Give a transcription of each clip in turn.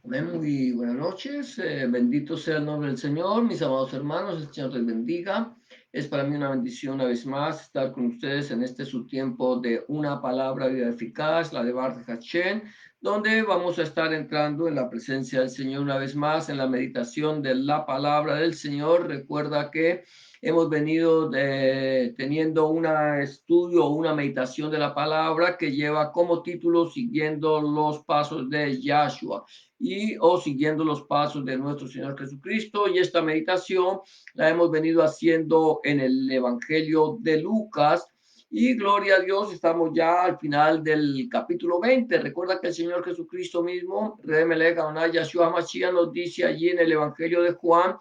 Amén, muy buenas noches, bendito sea el nombre del Señor, mis amados hermanos, el Señor les bendiga. Es para mí una bendición una vez más estar con ustedes en este su tiempo de una palabra vida eficaz, la de Bart Hachén, donde vamos a estar entrando en la presencia del Señor una vez más, en la meditación de la palabra del Señor. Recuerda que hemos venido teniendo un estudio o una meditación de la palabra que lleva como título Siguiendo los pasos de Yahshua y o siguiendo los pasos de nuestro Señor Jesucristo. Y esta meditación la hemos venido haciendo en el Evangelio de Lucas. Y gloria a Dios, estamos ya al final del capítulo 20. Recuerda que el Señor Jesucristo mismo, Remelech Adonai Yahshua Mashiach, nos dice allí en el Evangelio de Juan,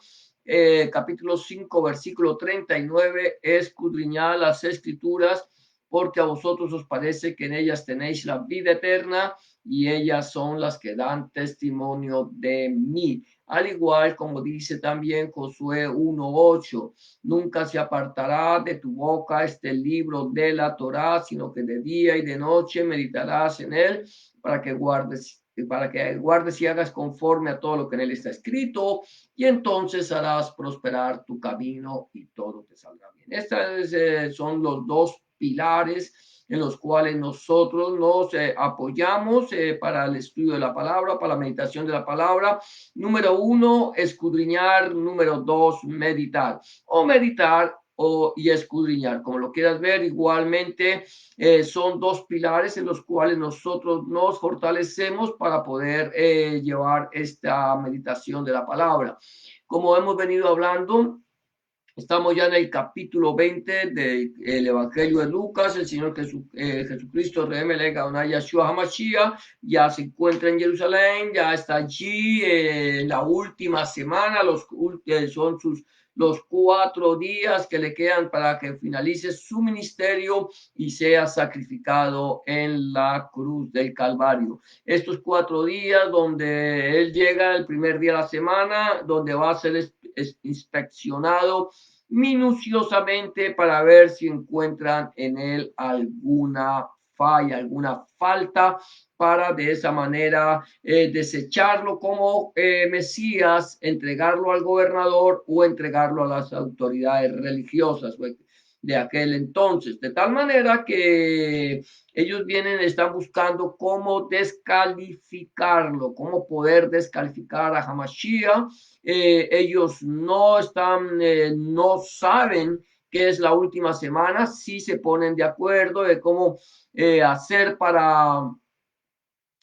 capítulo 5, versículo 39, escudriñad las escrituras, porque a vosotros os parece que en ellas tenéis la vida eterna, y ellas son las que dan testimonio de mí. Al igual como dice también Josué 1:8, nunca se apartará de tu boca este libro de la Torá, sino que de día y de noche meditarás en él para que guardes y hagas conforme a todo lo que en él está escrito, y entonces harás prosperar tu camino y todo te saldrá bien. Estos son los dos pilares en los cuales nosotros nos apoyamos para el estudio de la palabra, para la meditación de la palabra. Número uno, escudriñar. Número dos, meditar. O meditar y escudriñar, como lo quieras ver. Igualmente son dos pilares en los cuales nosotros nos fortalecemos para poder llevar esta meditación de la palabra. Como hemos venido hablando, estamos ya en el capítulo 20 del Evangelio de Lucas. El Señor Jesucristo, Remelech Adonai Yahshua HaMashiach, ya se encuentra en Jerusalén, ya está allí en la última semana, son los 4 días que le quedan para que finalice su ministerio y sea sacrificado en la cruz del Calvario. Estos 4 días donde él llega el primer día de la semana, donde va a ser inspeccionado minuciosamente para ver si encuentran en él alguna falla, alguna falta, para de esa manera desecharlo como Mesías, entregarlo al gobernador o entregarlo a las autoridades religiosas de aquel entonces, de tal manera que ellos están buscando cómo descalificarlo, cómo poder descalificar a Hamashiach. Ellos no saben qué es la última semana, sí se ponen de acuerdo de cómo hacer para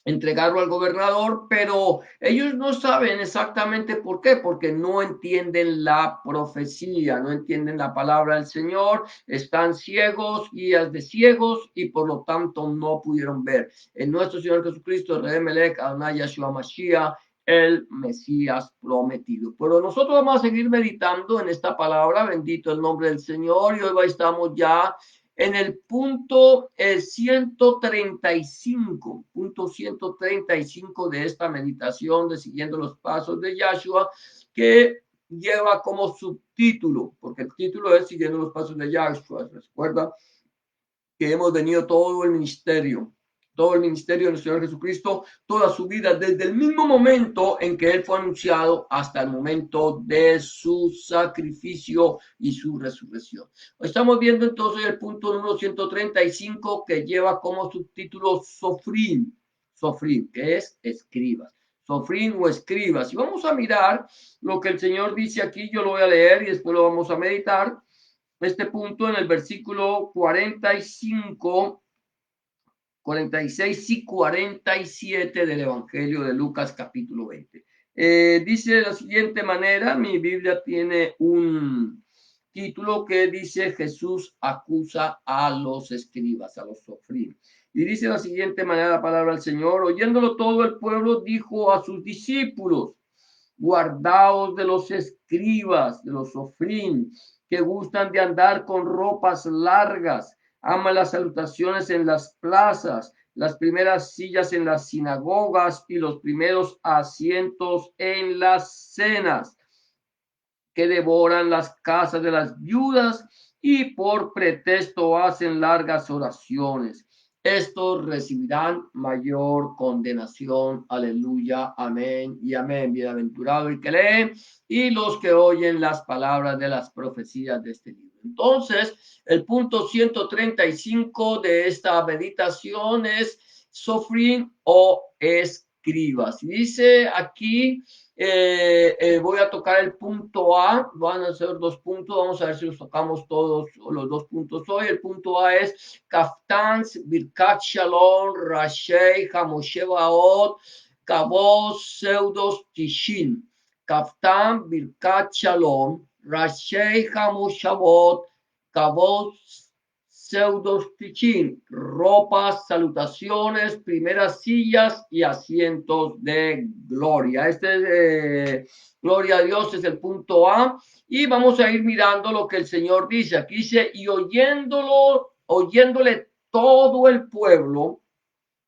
entregarlo al gobernador, pero ellos no saben exactamente por qué, porque no entienden la profecía, no entienden la palabra del Señor, están ciegos, guías de ciegos, y por lo tanto no pudieron ver en nuestro Señor Jesucristo, Remelech Adonai Yahshua Mashiach, el Mesías prometido. Pero nosotros vamos a seguir meditando en esta palabra, bendito el nombre del Señor, y hoy estamos ya en el punto 135 de esta meditación de siguiendo los pasos de Yahshua, que lleva como subtítulo, porque el título es siguiendo los pasos de Yahshua. Recuerda que hemos venido todo el ministerio de nuestro Señor Jesucristo, toda su vida, desde el mismo momento en que Él fue anunciado hasta el momento de su sacrificio y su resurrección. Estamos viendo entonces el punto número 135, que lleva como subtítulo Sofrim, que es escribas. Sofrim o escribas. Y vamos a mirar lo que el Señor dice aquí. Yo lo voy a leer y después lo vamos a meditar este punto en el versículo 45, 46 y 47 del Evangelio de Lucas capítulo 20. Dice de la siguiente manera, mi Biblia tiene un título que dice: Jesús acusa a los escribas, a los sofrinos. Y dice de la siguiente manera la palabra del Señor: oyéndolo todo el pueblo dijo a sus discípulos: guardaos de los escribas, de los sofrín, que gustan de andar con ropas largas, aman las salutaciones en las plazas, las primeras sillas en las sinagogas y los primeros asientos en las cenas, que devoran las casas de las viudas y por pretexto hacen largas oraciones. estos recibirán mayor condenación. Aleluya, amén y amén. Bienaventurado el que lee y los que oyen las palabras de las profecías de este libro. Entonces, el punto 135 de esta meditación es Sofrín o escribas. Dice aquí, voy a tocar el punto A, van a ser 2 puntos, vamos a ver si los tocamos todos los 2 puntos hoy. El punto A es Kaftans, Birkat Shalom, Rashei, Hamoshevaot, Kavos, Pseudos, Tishin. Kaftan, Birkat Shalom, Rashei, Hamoshavot, Kavos, Pseudos, Tishin. Ropas, salutaciones, primeras sillas y asientos de gloria. Este es, gloria a Dios, es el punto A. Y vamos a ir mirando lo que el Señor dice. Aquí dice, y oyéndole todo el pueblo,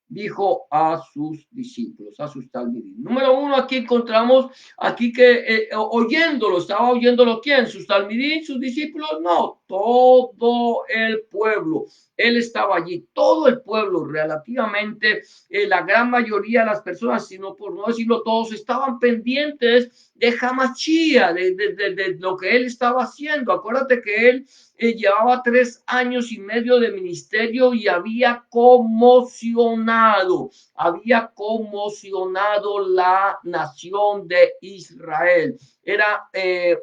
dijo a sus discípulos, a sus talmidim. Número uno, aquí encontramos, aquí que oyéndolo, ¿estaba oyéndolo quién? ¿Sus talmidim, sus discípulos? No, todo el pueblo. Él estaba allí, todo el pueblo, relativamente, la gran mayoría de las personas, sino por no decirlo todos, estaban pendientes de Hamachía, de lo que él estaba haciendo. Acuérdate que él llevaba 3 años y medio de ministerio y había conmocionado la nación de Israel. Era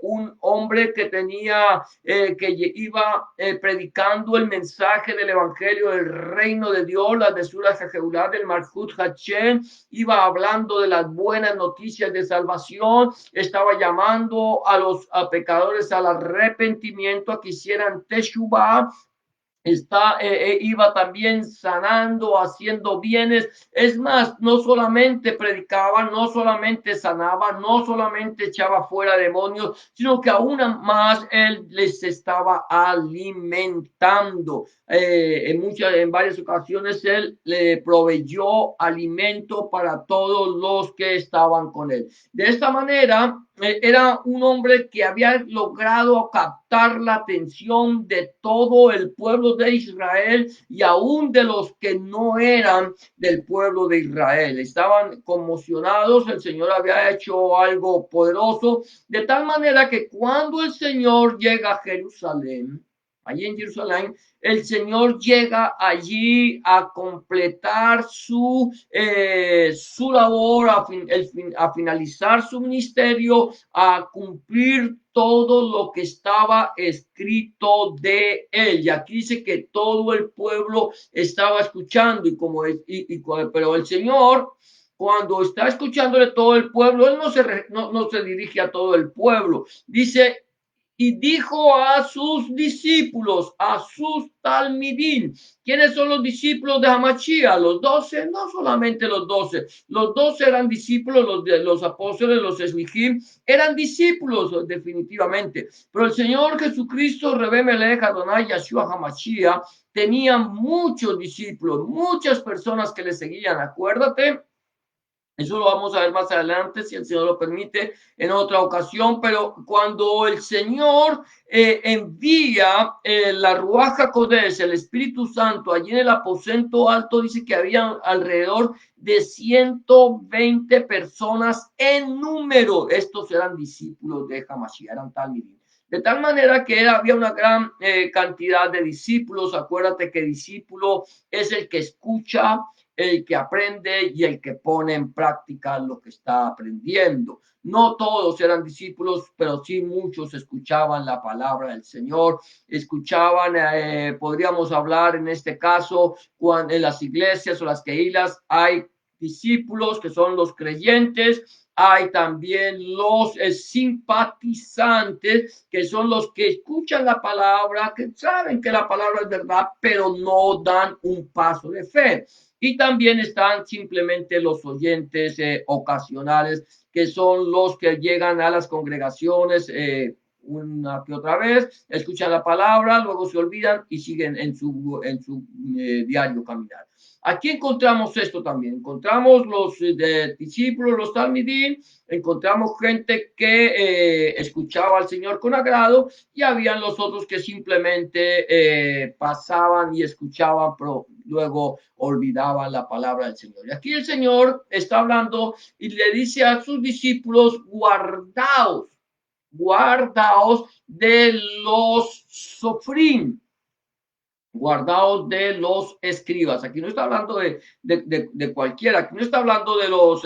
un hombre que tenía, que iba predicando el mensaje del evangelio del reino de Dios, la mesura Jeheulah del Malchut Hashem, iba hablando de las buenas noticias de salvación, estaba llamando a los pecadores al arrepentimiento, a que hicieran teshuvah, iba también sanando, haciendo bienes. Es más, no solamente predicaba, no solamente sanaba, no solamente echaba fuera demonios, sino que aún más él les estaba alimentando. En varias ocasiones él le proveyó alimento para todos los que estaban con él. De esta manera, era un hombre que había logrado captar la atención de todo el pueblo de Israel y aún de los que no eran del pueblo de Israel. Estaban conmocionados, el Señor había hecho algo poderoso, de tal manera que cuando el Señor llega a Jerusalén, allí en Jerusalén, el Señor llega allí a completar su labor, a finalizar su ministerio, a cumplir todo lo que estaba escrito de él. Y aquí dice que todo el pueblo estaba escuchando pero el Señor, cuando está escuchándole todo el pueblo, él no se dirige a todo el pueblo. Dice, y dijo a sus discípulos, a sus talmidim. ¿Quiénes son los discípulos de Hamachía? Los 12, no solamente los 12 eran discípulos, los apóstoles, los eslijim, eran discípulos definitivamente. Pero el Señor Jesucristo, Rebbe Melech Adonai Yeshua Hamachía, tenía muchos discípulos, muchas personas que le seguían. Acuérdate, eso lo vamos a ver más adelante, si el Señor lo permite, en otra ocasión. Pero cuando el Señor envía la Ruach HaKodesh, el Espíritu Santo, allí en el aposento alto, dice que había alrededor de 120 personas en número. Estos eran discípulos de Hamashiach, eran talmidim. De tal manera que había una gran cantidad de discípulos. Acuérdate que discípulo es el que escucha, el que aprende y el que pone en práctica lo que está aprendiendo. No todos eran discípulos, pero sí muchos escuchaban la palabra del Señor, escuchaban, podríamos hablar en este caso, cuando en las iglesias o las queilas hay discípulos que son los creyentes, hay también los simpatizantes, que son los que escuchan la palabra, que saben que la palabra es verdad, pero no dan un paso de fe. Y también están simplemente los oyentes ocasionales, que son los que llegan a las congregaciones una que otra vez, escuchan la palabra, luego se olvidan y siguen en su diario caminar. Aquí encontramos esto también. Encontramos los discípulos, los talmidim, encontramos gente que escuchaba al Señor con agrado y habían los otros que simplemente pasaban y escuchaban, pero luego olvidaban la palabra del Señor. Y aquí el Señor está hablando y le dice a sus discípulos, guardaos de los sofrim, guardaos de los escribas. Aquí no está hablando de cualquiera, aquí no está hablando de los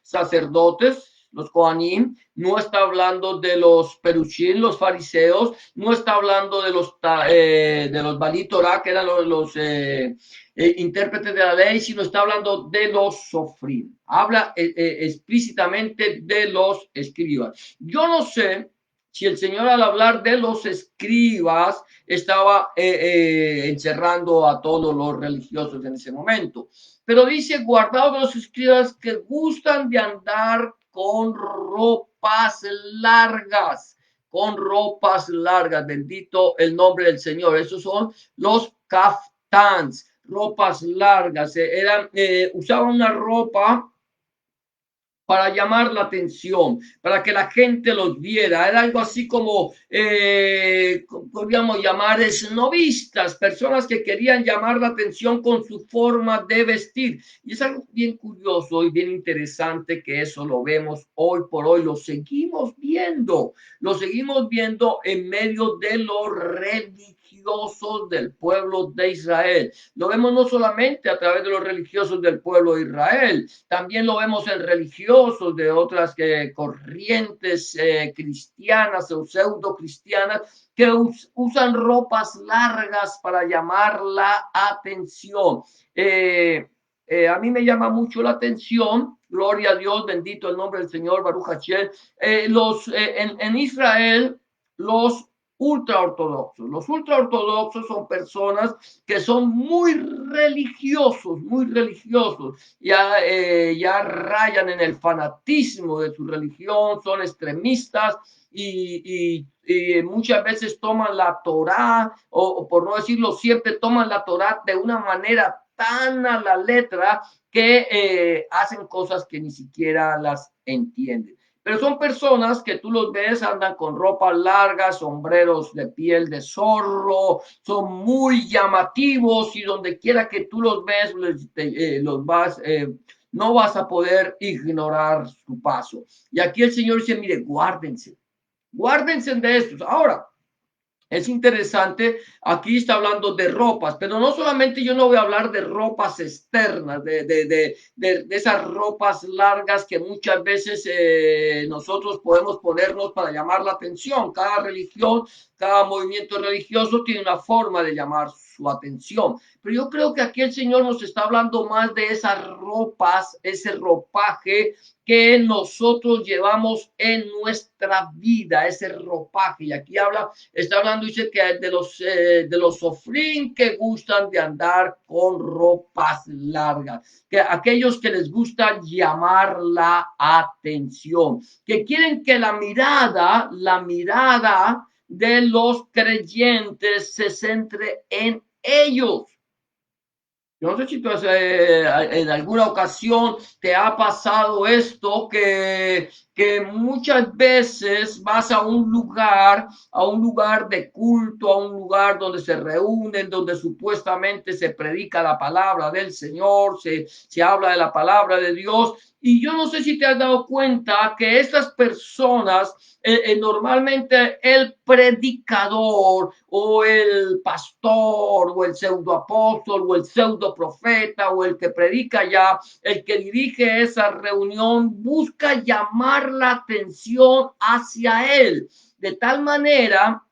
sacerdotes, los Kohanim, no está hablando de los perushim, los fariseos, no está hablando de los Balí Torah, que eran los intérpretes de la ley, sino está hablando de los sofrim. Habla explícitamente de los escribas. Yo no sé si el Señor al hablar de los escribas estaba encerrando a todos los religiosos en ese momento. Pero dice, guardaos de los escribas que gustan de andar con ropas largas, bendito el nombre del Señor. Esos son los kaftans, ropas largas. Usaban una ropa para llamar la atención, para que la gente los viera. Era algo así como, podríamos llamar esnovistas, personas que querían llamar la atención con su forma de vestir. Y es algo bien curioso y bien interesante que eso lo vemos hoy por hoy, lo seguimos viendo en medio de los religiosos del pueblo de Israel. Lo vemos no solamente a través de los religiosos del pueblo de Israel, también lo vemos en religiosos de otras corrientes cristianas o pseudo cristianas que usan ropas largas para llamar la atención. A mí me llama mucho la atención, gloria a Dios, bendito el nombre del Señor, Baruch Hashem, en Israel, los ultraortodoxos. Los ultraortodoxos son personas que son muy religiosos, ya rayan en el fanatismo de su religión, son extremistas y muchas veces toman la Torá, o por no decirlo, siempre toman la Torá de una manera tan a la letra que hacen cosas que ni siquiera las entienden. Pero son personas que tú los ves, andan con ropas largas, sombreros de piel de zorro, son muy llamativos y donde quiera que tú los ves, no vas a poder ignorar su paso. Y aquí el Señor dice, mire, guárdense de estos. Ahora, es interesante, aquí está hablando de ropas, pero no solamente yo no voy a hablar de ropas externas, de esas ropas largas que muchas veces nosotros podemos ponernos para llamar la atención. Cada religión, cada movimiento religioso tiene una forma de llamar su atención. Pero yo creo que aquí el Señor nos está hablando más de esas ropas, ese ropaje que nosotros llevamos en nuestra vida, ese ropaje. Y aquí está hablando, dice que de los sofrín que gustan de andar con ropas largas, que aquellos que les gusta llamar la atención, que quieren que la mirada de los creyentes se centre en ellos. Yo no sé si tú en alguna ocasión te ha pasado esto, que muchas veces vas a un lugar de culto, a un lugar donde se reúnen, donde supuestamente se predica la palabra del Señor, se habla de la palabra de Dios. Y yo no sé si te has dado cuenta que estas personas, normalmente el predicador o el pastor o el pseudoapóstol o el pseudoprofeta o el que predica ya, el que dirige esa reunión, busca llamar la atención hacia él, de tal manera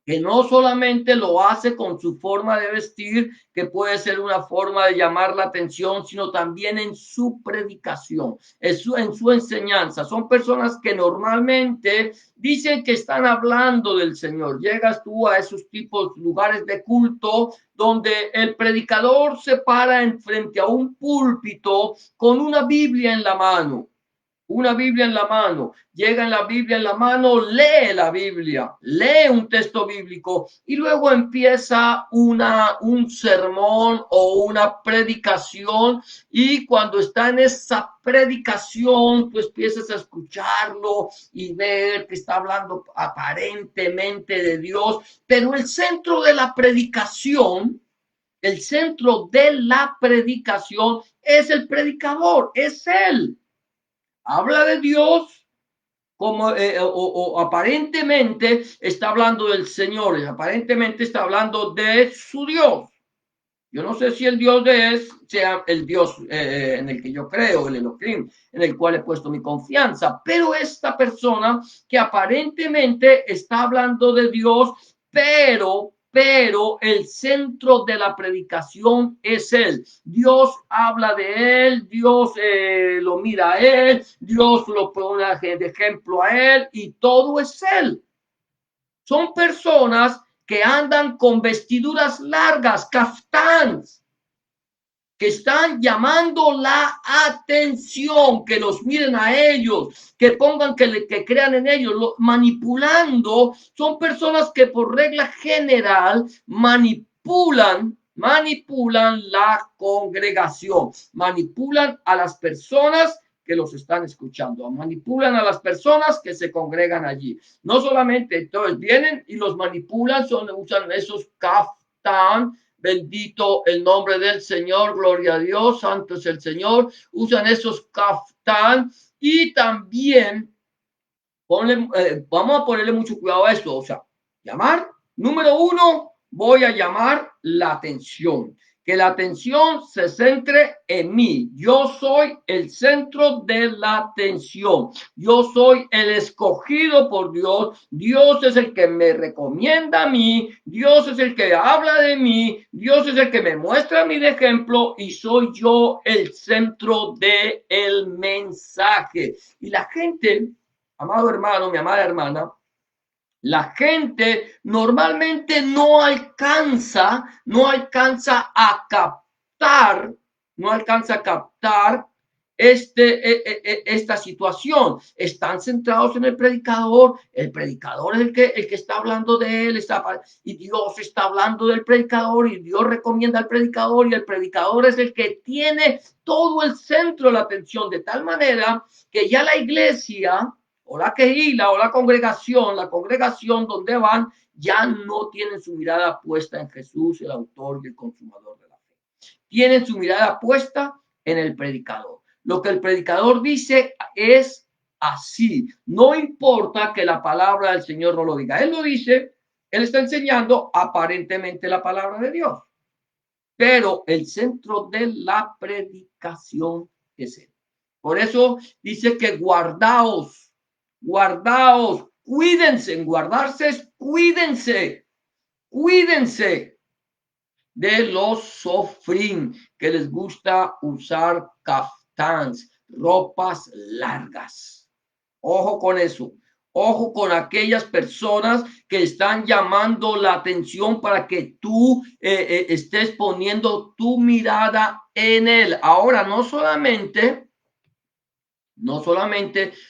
que no solamente lo hace con su forma de vestir, que puede ser una forma de llamar la atención, sino también en su predicación, en su enseñanza. Son personas que normalmente dicen que están hablando del Señor. Llegas tú a esos tipos lugares de culto donde el predicador se para en frente a un púlpito con una Biblia en la mano, una Biblia en la mano, llega en la Biblia en la mano, lee la Biblia, lee un texto bíblico y luego empieza un sermón o una predicación, y cuando está en esa predicación, tú empiezas a escucharlo y ver que está hablando aparentemente de Dios, pero el centro de la predicación es el predicador, es él. Habla de Dios como o aparentemente está hablando del Señor, aparentemente está hablando de su Dios. Yo no sé si el Dios de es sea el Dios en el que yo creo, el Elohim, en el cual he puesto mi confianza, pero esta persona que aparentemente está hablando de Dios, pero el centro de la predicación es él. Dios habla de él, Dios lo mira a él, Dios lo pone de ejemplo a él y todo es él. Son personas que andan con vestiduras largas, caftans, que están llamando la atención, que los miren a ellos, que pongan, que crean en ellos, manipulando. Son personas que por regla general manipulan la congregación, manipulan a las personas que los están escuchando, manipulan a las personas que se congregan allí. No solamente, entonces vienen y los manipulan, usan esos kaftán. Bendito el nombre del Señor, gloria a Dios, santo es el Señor. Usan esos kaftán y también vamos a ponerle mucho cuidado a esto. O sea, llamar, número uno, voy a llamar la atención. Que la atención se centre en mí. Yo soy el centro de la atención. Yo soy el escogido por Dios. Dios es el que me recomienda a mí. Dios es el que habla de mí. Dios es el que me muestra a mí de ejemplo y soy yo el centro del mensaje. Y la gente, amado hermano, mi amada hermana, la gente normalmente no alcanza a captar, no alcanza a captar esta situación. Están centrados en el predicador es el que está hablando de él, y Dios está hablando del predicador, y Dios recomienda al predicador, y el predicador es el que tiene todo el centro de la atención, de tal manera que ya la iglesia o la quejila o la congregación donde van, ya no tienen su mirada puesta en Jesús, el autor y el consumador de la fe. Tienen su mirada puesta en el predicador. Lo que el predicador dice es así. No importa que la palabra del Señor no lo diga. Él lo dice, él está enseñando aparentemente la palabra de Dios. Pero el centro de la predicación es él. Por eso dice que guardaos, cuídense. En guardarse es cuídense de los sofrín, que les gusta usar kaftáns, ropas largas. Ojo con eso. Ojo con aquellas personas que están llamando la atención para que tú estés poniendo tu mirada en él. Ahora, no solamente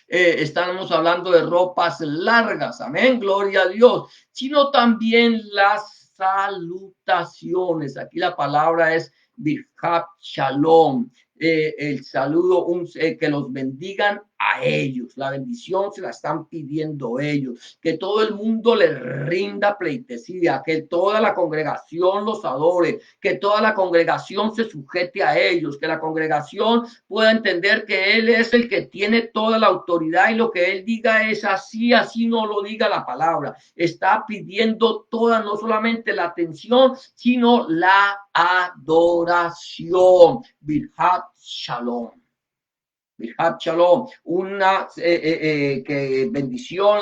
estamos hablando de ropas largas, amén, gloria a Dios, sino también las salutaciones. Aquí la palabra es Birhat Shalom, el saludo, que los bendigan a ellos. La bendición se la están pidiendo ellos. Que todo el mundo les rinda pleitesía, que toda la congregación los adore, que toda la congregación se sujete a ellos, que la congregación pueda entender que Él es el que tiene toda la autoridad y lo que Él diga es así, así no lo diga la palabra. Está pidiendo toda, no solamente la atención, sino la adoración. Birhat Shalom. Birhat Shalom, una que bendición,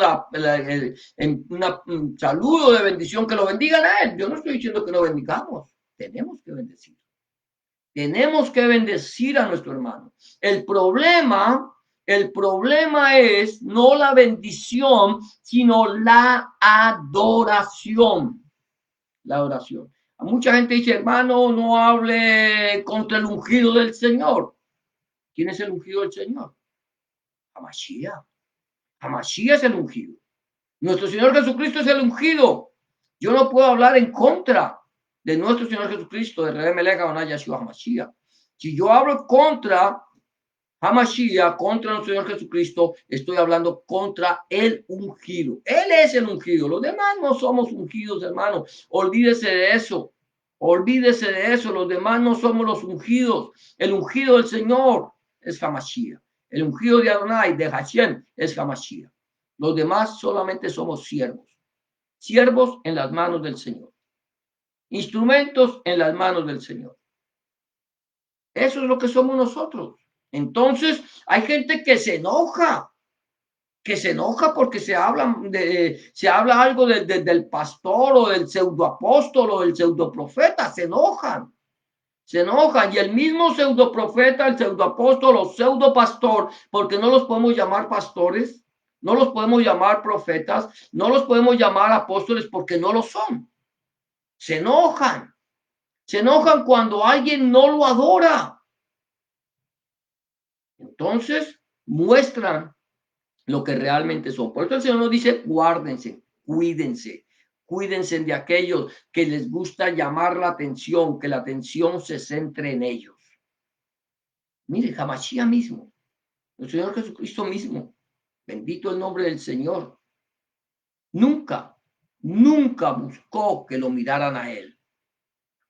un saludo de bendición, que lo bendigan a él. Yo no estoy diciendo que lo bendicamos, tenemos que bendecir. Tenemos que bendecir a nuestro hermano. El problema es no la bendición, sino la adoración. La adoración. A mucha gente dice, hermano, no hable contra el ungido del Señor. ¿Quién es el ungido del Señor? Hamashiach. Hamashiach es el ungido. Nuestro Señor Jesucristo es el ungido. Yo no puedo hablar en contra de nuestro Señor Jesucristo, de Rebe Melech Adonai Yeshua Hamashiach. Si yo hablo contra Hamashiach, contra nuestro Señor Jesucristo, estoy hablando contra el ungido. Él es el ungido. Los demás no somos ungidos, hermano. Olvídese de eso. Olvídese de eso. Los demás no somos los ungidos. El ungido del Señor es Hamashiach. El ungido de Adonai, de Hashem, es Hamashiach. Los demás solamente somos siervos. Siervos en las manos del Señor. Instrumentos en las manos del Señor. Eso es lo que somos nosotros. Entonces, hay gente que se enoja porque se habla algo del pastor o del pseudoapóstol o del pseudoprofeta, se enojan. Y el mismo pseudoprofeta, el pseudoapóstol o pseudopastor, porque no los podemos llamar pastores, no los podemos llamar profetas, no los podemos llamar apóstoles porque no lo son. Se enojan cuando alguien no lo adora. Entonces, muestran lo que realmente son. Por eso el Señor nos dice, guárdense, cuídense de aquellos que les gusta llamar la atención, que la atención se centre en ellos. Mire, Hamashiach mismo, el Señor Jesucristo mismo, bendito el nombre del Señor, nunca buscó que lo miraran a él.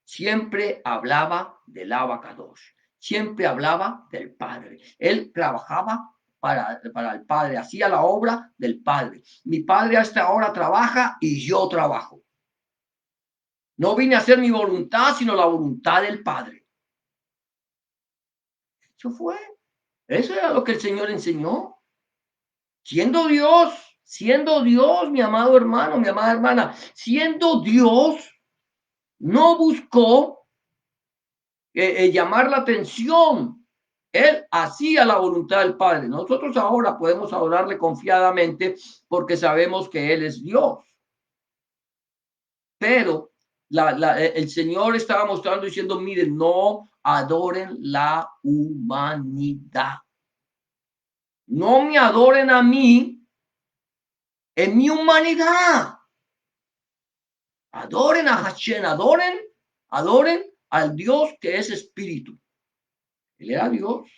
Siempre hablaba del Abacadosh, siempre hablaba del Padre. Él trabajaba para el Padre, hacía la obra del Padre. Mi Padre a esta hora trabaja y yo trabajo. No vine a hacer mi voluntad, sino la voluntad del Padre. Eso era lo que el Señor enseñó. Siendo Dios, mi amado hermano, mi amada hermana, siendo Dios, no buscó llamar la atención. Él hacía la voluntad del Padre. Nosotros ahora podemos adorarle confiadamente porque sabemos que Él es Dios. Pero el Señor estaba mostrando diciendo, miren, no adoren la humanidad. No me adoren a mí en mi humanidad. Adoren a Hashem, adoren al Dios que es espíritu. Él era Dios,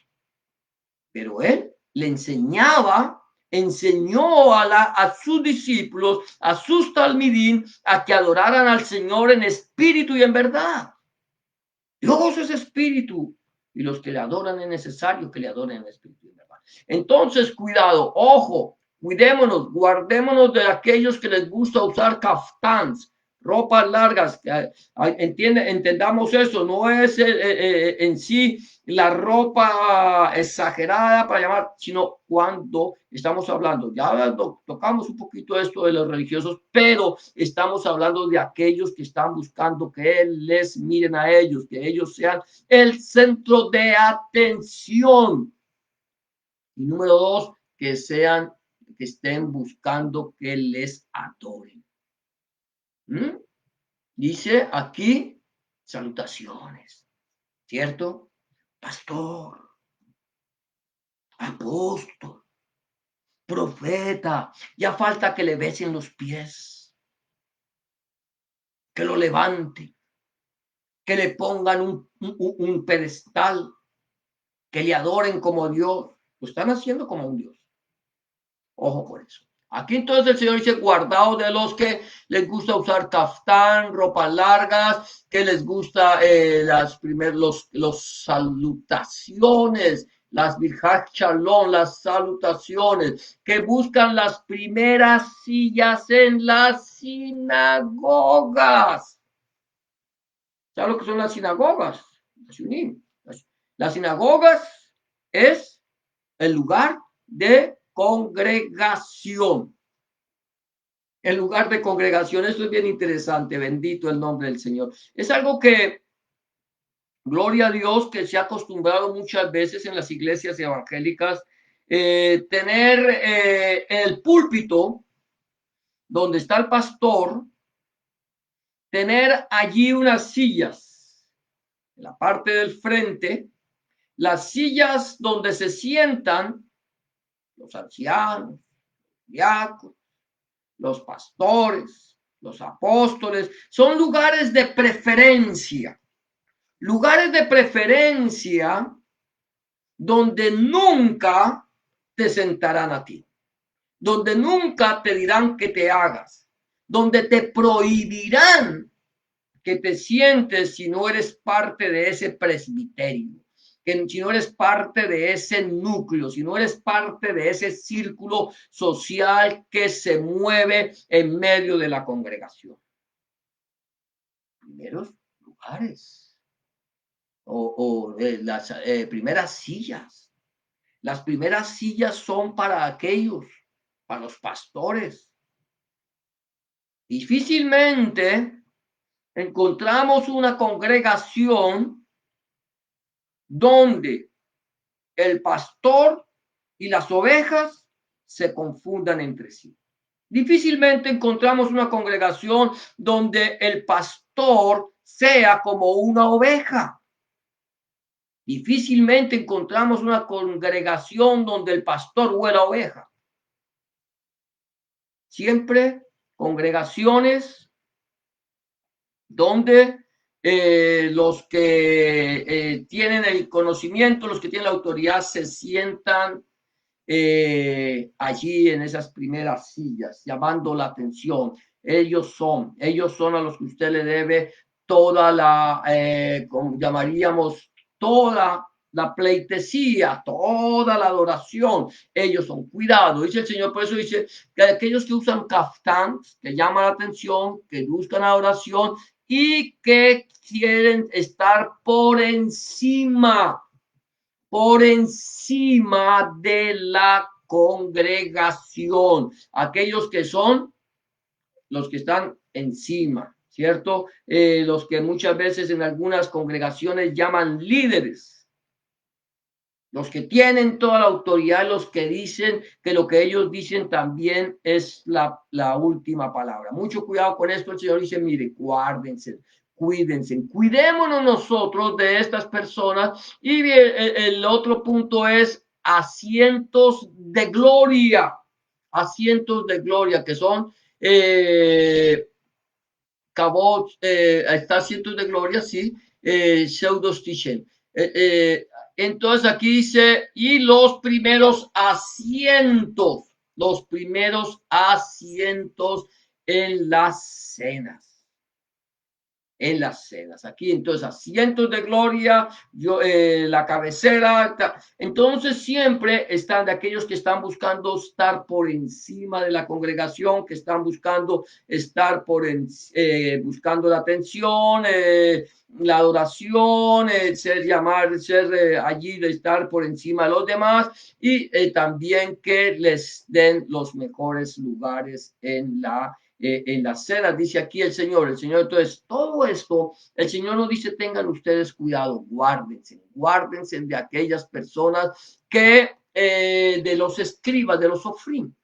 pero él le enseñó a sus discípulos, a sus talmidín, a que adoraran al Señor en espíritu y en verdad. Dios es espíritu y los que le adoran es necesario que le adoren en espíritu y en verdad. Entonces, cuidado, ojo, cuidémonos, guardémonos de aquellos que les gusta usar kaftáns, ropas largas. Entendamos eso, no es en sí la ropa exagerada para llamar, sino cuando estamos hablando, ya tocamos un poquito esto de los religiosos, pero estamos hablando de aquellos que están buscando que les miren a ellos, que ellos sean el centro de atención. Y número dos, que estén buscando que les adoren. Dice aquí salutaciones, ¿cierto? Pastor, apóstol, profeta, ya falta que le besen los pies, que lo levanten, que le pongan un pedestal, que le adoren como Dios. Lo están haciendo como un Dios. Ojo por eso. Aquí entonces el Señor dice, guardaos de los que les gusta usar caftán, ropas largas, que les gusta los salutaciones, las birjat shalom, las salutaciones, que buscan las primeras sillas en las sinagogas. ¿Sabes lo que son las sinagogas? Las sinagogas es el lugar de congregación. En lugar de congregación, esto es bien interesante, bendito el nombre del Señor. Es algo que, gloria a Dios, que se ha acostumbrado muchas veces en las iglesias evangélicas, tener el púlpito donde está el pastor, tener allí unas sillas en la parte del frente, las sillas donde se sientan los ancianos, diáconos, los pastores, los apóstoles, son lugares de preferencia donde nunca te sentarán a ti, donde nunca te dirán que te hagas, donde te prohibirán que te sientes si no eres parte de ese presbiterio, que si no eres parte de ese núcleo, si no eres parte de ese círculo social que se mueve en medio de la congregación. Primeros lugares o las primeras sillas. Las primeras sillas son para aquellos, para los pastores. Difícilmente encontramos una congregación donde el pastor y las ovejas se confundan entre sí. Difícilmente encontramos una congregación donde el pastor sea como una oveja. Difícilmente encontramos una congregación donde el pastor huela a oveja. Siempre congregaciones donde los que tienen el conocimiento, los que tienen la autoridad, se sientan allí en esas primeras sillas, llamando la atención. Ellos son a los que usted le debe toda la, como llamaríamos, toda la pleitesía, toda la adoración. Ellos son, cuidado, dice el Señor, por eso dice que aquellos que usan caftán, que llaman la atención, que buscan adoración y que quieren estar por encima de la congregación. Aquellos que son los que están encima, ¿cierto? Los que muchas veces en algunas congregaciones llaman líderes. Los que tienen toda la autoridad, los que dicen que lo que ellos dicen también es la última palabra. Mucho cuidado con esto. El Señor dice, mire, guárdense, cuídense, cuidémonos nosotros de estas personas. Y el otro punto es asientos de gloria, que son está asientos de gloria, sí, pseudostichen. Entonces aquí dice, y los primeros asientos en las cenas. Aquí entonces asientos de gloria, la cabecera, entonces siempre están de aquellos que están buscando estar por encima de la congregación, que están buscando estar buscando la atención, la adoración, ser allí, de estar por encima de los demás y también que les den los mejores lugares en las cenas. Dice aquí el Señor, entonces todo esto, el Señor nos dice, tengan ustedes cuidado, guárdense de aquellas personas que de los escribas, de los sofrim.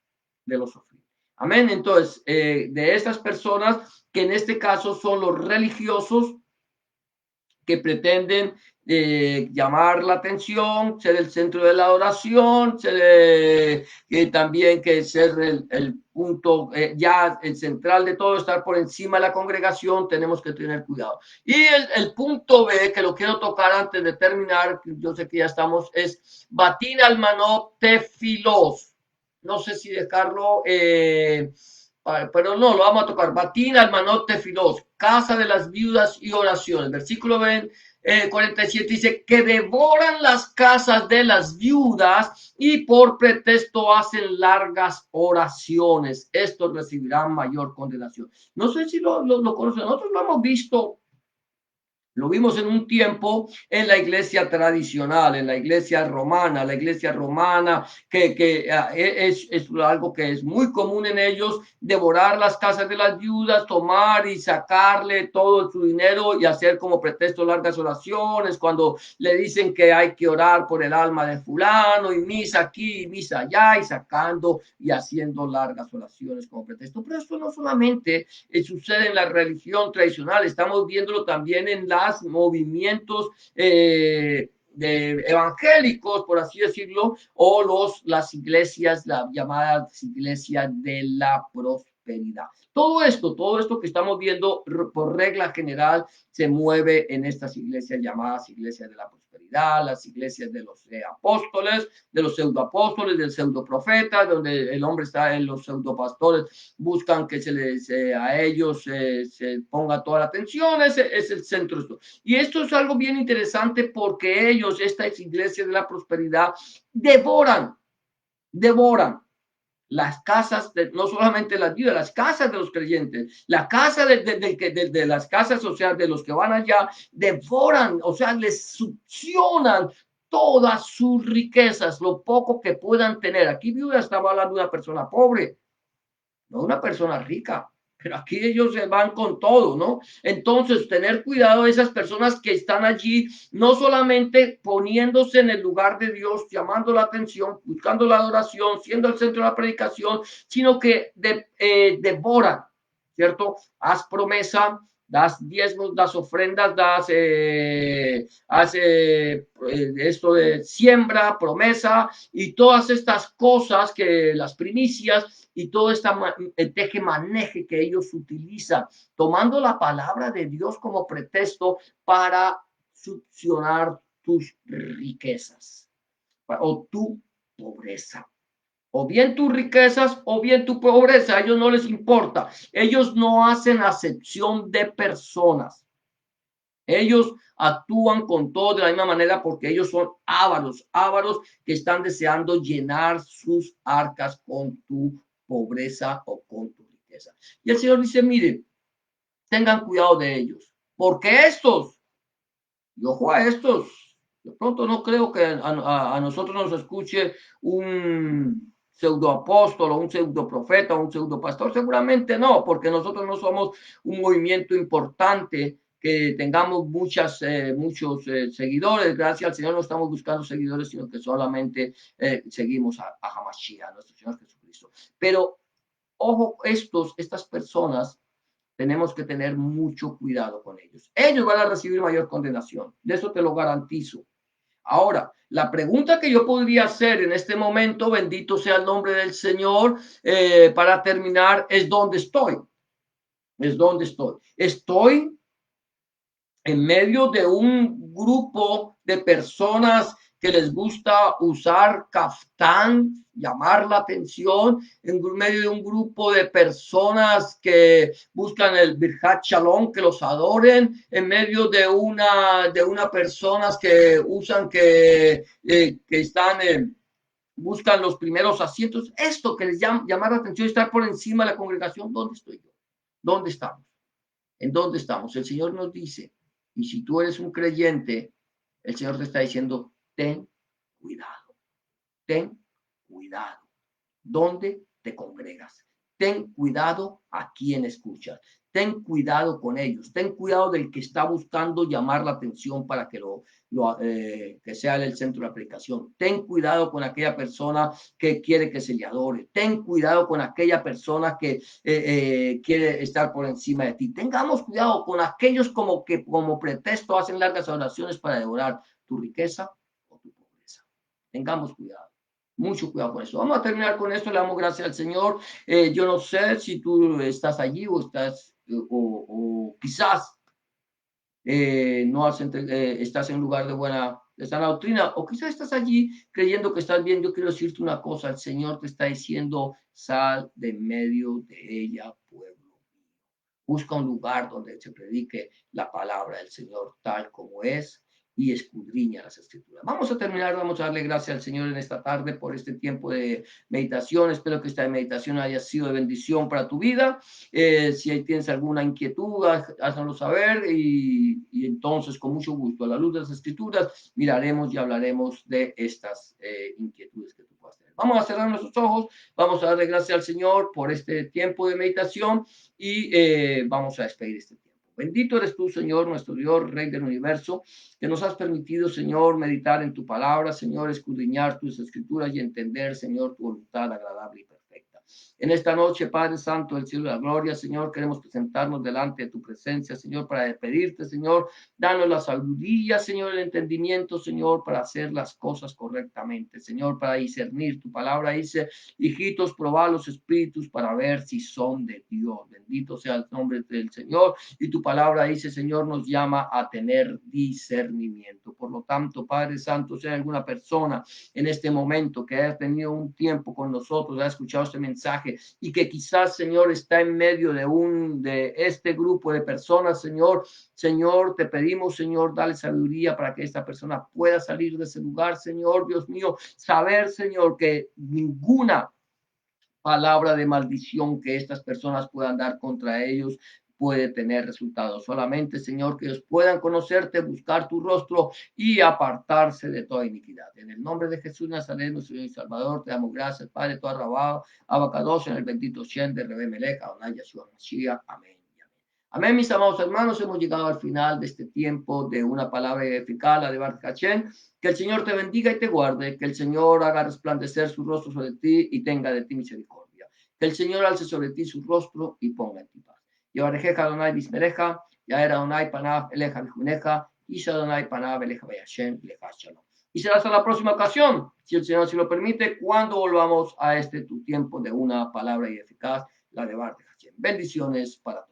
Amén. Entonces, de estas personas que en este caso son los religiosos que pretenden llamar la atención, ser el centro de la adoración, también que ser el punto, ya el central de todo, estar por encima de la congregación, tenemos que tener cuidado. Y el punto B, que lo quiero tocar antes de terminar, yo sé que ya estamos, es batin almanot tefilos. No sé si dejarlo, pero no, lo vamos a tocar. Batin almanot tefilos, casa de las viudas y oraciones. Versículo 47 dice que devoran las casas de las viudas y por pretexto hacen largas oraciones. Estos recibirán mayor condenación. No sé si lo conocen. Nosotros lo hemos visto. Lo vimos en un tiempo en la iglesia tradicional, en la iglesia romana, que es algo que es muy común en ellos, devorar las casas de las viudas, tomar y sacarle todo su dinero y hacer como pretexto largas oraciones cuando le dicen que hay que orar por el alma de fulano y misa aquí y misa allá y sacando y haciendo largas oraciones como pretexto. Pero esto no solamente sucede en la religión tradicional, estamos viéndolo también en los movimientos de evangélicos, por así decirlo, o las iglesias, las llamadas iglesias de la prosperidad. Todo esto que estamos viendo por regla general se mueve en estas iglesias llamadas iglesias de la prosperidad, las iglesias de los apóstoles, de los pseudoapóstoles, del pseudoprofeta, donde el hombre está en los pseudopastores, buscan que a ellos se ponga toda la atención, ese es el centro de esto. Y esto es algo bien interesante porque ellos, estas iglesias de la prosperidad, devoran las casas, no solamente las vidas, las casas de los creyentes, la casa de las casas sociales de los que van allá, devoran, o sea, les succionan todas sus riquezas, lo poco que puedan tener. Aquí viuda estaba hablando de una persona pobre, no una persona rica. Pero aquí ellos se van con todo, ¿no? Entonces, tener cuidado de esas personas que están allí, no solamente poniéndose en el lugar de Dios, llamando la atención, buscando la adoración, siendo el centro de la predicación, sino que devoran, ¿cierto? Haz promesa, das diezmos, das ofrendas, esto de siembra, promesa y todas estas cosas que las primicias y todo este teje-maneje que ellos utilizan, tomando la palabra de Dios como pretexto para succionar tus riquezas o tu pobreza. O bien tus riquezas o bien tu pobreza, a ellos no les importa. Ellos no hacen acepción de personas. Ellos actúan con todo de la misma manera porque ellos son ávaros que están deseando llenar sus arcas con tu pobreza o con tu riqueza. Y el Señor dice, mire, tengan cuidado de ellos, porque y ojo a estos, de pronto no creo que a nosotros nos escuche un pseudoapóstol o un pseudoprofeta o un pseudopastor, seguramente no, porque nosotros no somos un movimiento importante que tengamos muchos seguidores. Gracias al Señor no estamos buscando seguidores, sino que solamente seguimos a Hamashiach, a nuestro Señor Jesucristo. Pero ojo, estas personas tenemos que tener mucho cuidado con ellos. Ellos van a recibir mayor condenación, de eso te lo garantizo. Ahora, la pregunta que yo podría hacer en este momento, bendito sea el nombre del Señor, para terminar, es ¿dónde estoy? Es dónde estoy. Estoy en medio de un grupo de personas que les gusta usar caftán, llamar la atención, en medio de un grupo de personas que buscan el Birhat Shalom, que los adoren, en medio de una personas que usan que están buscan los primeros asientos, esto que les llamar la atención, estar por encima de la congregación. ¿Dónde estoy yo? ¿Dónde estamos? ¿En dónde estamos? El Señor nos dice, y si tú eres un creyente, el Señor te está diciendo, ten cuidado, ten cuidado. ¿Dónde te congregas? Ten cuidado a quién escuchas. Ten cuidado con ellos. Ten cuidado del que está buscando llamar la atención para que que sea el centro de aplicación. Ten cuidado con aquella persona que quiere que se le adore. Ten cuidado con aquella persona que quiere estar por encima de ti. Tengamos cuidado con aquellos que como pretexto hacen largas oraciones para devorar tu riqueza o tu pobreza. Tengamos cuidado. Mucho cuidado con eso. Vamos a terminar con esto. Le damos gracias al Señor. Yo no sé si tú estás allí o o quizás no estás en lugar de sana doctrina, o quizás estás allí creyendo que estás bien. Yo quiero decirte una cosa: el Señor te está diciendo, sal de medio de ella, pueblo. Busca un lugar donde se predique la palabra del Señor tal como es y escudriña las escrituras. Vamos a terminar, vamos a darle gracias al Señor en esta tarde por este tiempo de meditación. Espero que esta meditación haya sido de bendición para tu vida. Si tienes alguna inquietud, háznoslo saber y entonces con mucho gusto, a la luz de las escrituras, miraremos y hablaremos de estas inquietudes que tú puedas tener. Vamos a cerrar nuestros ojos, vamos a darle gracias al Señor por este tiempo de meditación y vamos a despedir este tiempo. Bendito eres tú, Señor, nuestro Dios, Rey del universo, que nos has permitido, Señor, meditar en tu palabra, Señor, escudriñar tus escrituras y entender, Señor, tu voluntad agradable y perfecta. En esta noche, Padre Santo del cielo y la gloria, Señor, queremos presentarnos delante de tu presencia, Señor, para pedirte, Señor, danos la sabiduría, Señor, el entendimiento, Señor, para hacer las cosas correctamente, Señor, para discernir. Tu palabra dice, hijitos, probad los espíritus para ver si son de Dios. Bendito sea el nombre del Señor. Y tu palabra dice, Señor, nos llama a tener discernimiento. Por lo tanto, Padre Santo, si hay alguna persona en este momento que haya tenido un tiempo con nosotros, ha escuchado este mensaje y que quizás, Señor, está en medio de este grupo de personas, Señor, te pedimos, Señor, dale sabiduría para que esta persona pueda salir de ese lugar, Señor, Dios mío, saber, Señor, que ninguna palabra de maldición que estas personas puedan dar contra ellos puede tener resultados. Solamente, Señor, que ellos puedan conocerte, buscar tu rostro y apartarse de toda iniquidad. En el nombre de Jesús Nazareno, Señor y Salvador, te damos gracias, Padre, todo arrabado, abacados en el bendito Shen de Rebe Melech, Adonai Yeshua Mashiach. Amén. Amén, mis amados hermanos, hemos llegado al final de este tiempo de una palabra eficaz, la de Baruch Hashem. Que el Señor te bendiga y te guarde, que el Señor haga resplandecer su rostro sobre ti y tenga de ti misericordia. Que el Señor alce sobre ti su rostro y ponga en ti paz. Yevarejeja Adonai bismereja, Yaer Adonai panav eleja vijuneja, Isha Adonai panav eleja vayashem leja shalom. Y será hasta la próxima ocasión, si el Señor se lo permite, cuando volvamos a este tu tiempo de una palabra y eficaz, la de Baruch Hashem. Bendiciones para todos.